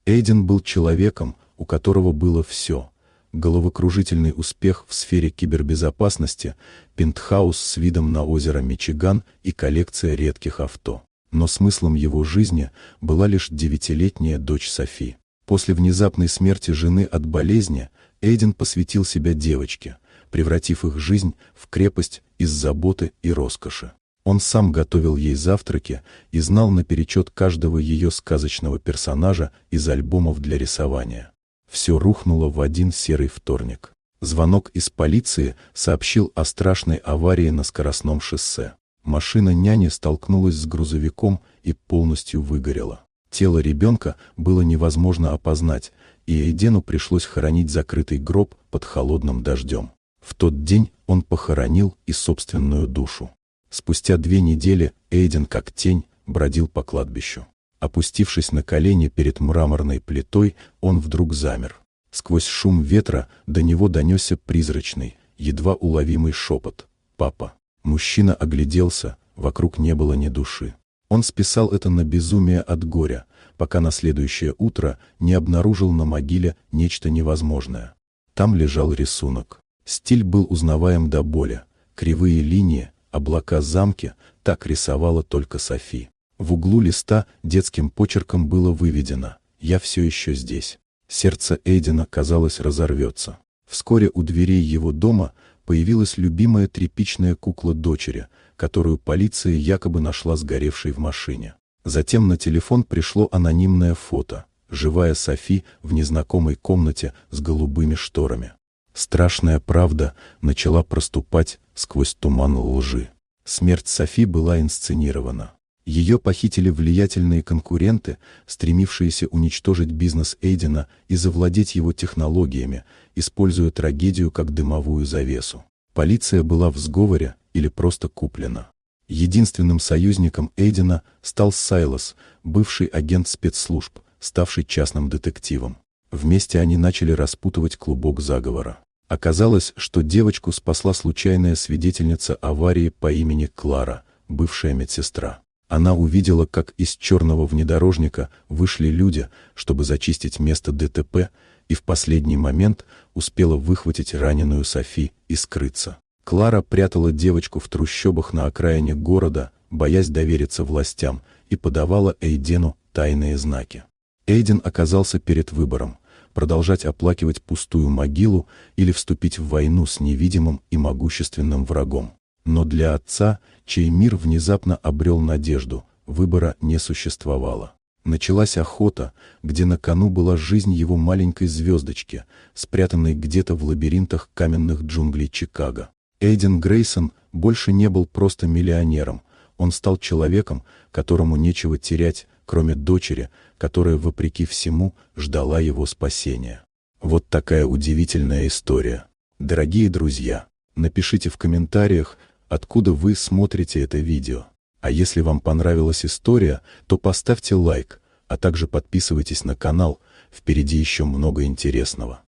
Эйден был человеком, у которого было все: головокружительный успех в сфере кибербезопасности, пентхаус с видом на озеро Мичиган и коллекция редких авто. Но смыслом его жизни была лишь 9-летняя дочь Софи. После внезапной смерти жены от болезни Эйден посвятил себя девочке, превратив их жизнь в крепость из заботы и роскоши. Он сам готовил ей завтраки и знал наперечет каждого ее сказочного персонажа из альбомов для рисования. Все рухнуло в один серый вторник. Звонок из полиции сообщил о страшной аварии на скоростном шоссе. Машина няни столкнулась с грузовиком и полностью выгорела. Тело ребенка было невозможно опознать, и Эйдену пришлось хоронить закрытый гроб под холодным дождем. В тот день он похоронил и собственную душу. Спустя 2 недели Эйден, как тень, бродил по кладбищу. Опустившись на колени перед мраморной плитой, он вдруг замер. Сквозь шум ветра до него донесся призрачный, едва уловимый шепот: «Папа». Мужчина огляделся, вокруг не было ни души. Он списал это на безумие от горя, пока на следующее утро не обнаружил на могиле нечто невозможное. Там лежал рисунок. Стиль был узнаваем до боли. Кривые линии, облака, замки — так рисовала только Софи. В углу листа детским почерком было выведено: «Я все еще здесь». Сердце Эйдена, казалось, разорвется. Вскоре у дверей его дома появилась любимая тряпичная кукла дочери, которую полиция якобы нашла сгоревшей в машине. Затем на телефон пришло анонимное фото: живая Софи в незнакомой комнате с голубыми шторами. Страшная правда начала проступать сквозь туман лжи. Смерть Софи была инсценирована. Ее похитили влиятельные конкуренты, стремившиеся уничтожить бизнес Эйдена и завладеть его технологиями, используя трагедию как дымовую завесу. Полиция была в сговоре или просто куплена. Единственным союзником Эйдена стал Сайлос, бывший агент спецслужб, ставший частным детективом. Вместе они начали распутывать клубок заговора. Оказалось, что девочку спасла случайная свидетельница аварии по имени Клара, бывшая медсестра. Она увидела, как из черного внедорожника вышли люди, чтобы зачистить место ДТП, и в последний момент успела выхватить раненую Софи и скрыться. Клара прятала девочку в трущобах на окраине города, боясь довериться властям, и подавала Эйдену тайные знаки. Эйден оказался перед выбором: продолжать оплакивать пустую могилу или вступить в войну с невидимым и могущественным врагом. Но для отца, чей мир внезапно обрел надежду, выбора не существовало. Началась охота, где на кону была жизнь его маленькой звездочки, спрятанной где-то в лабиринтах каменных джунглей Чикаго. Эйден Грейсон больше не был просто миллионером, он стал человеком, которому нечего терять, кроме дочери, которая, вопреки всему, ждала его спасения. Вот такая удивительная история. Дорогие друзья, напишите в комментариях, откуда вы смотрите это видео. А если вам понравилась история, то поставьте лайк, а также подписывайтесь на канал, впереди еще много интересного.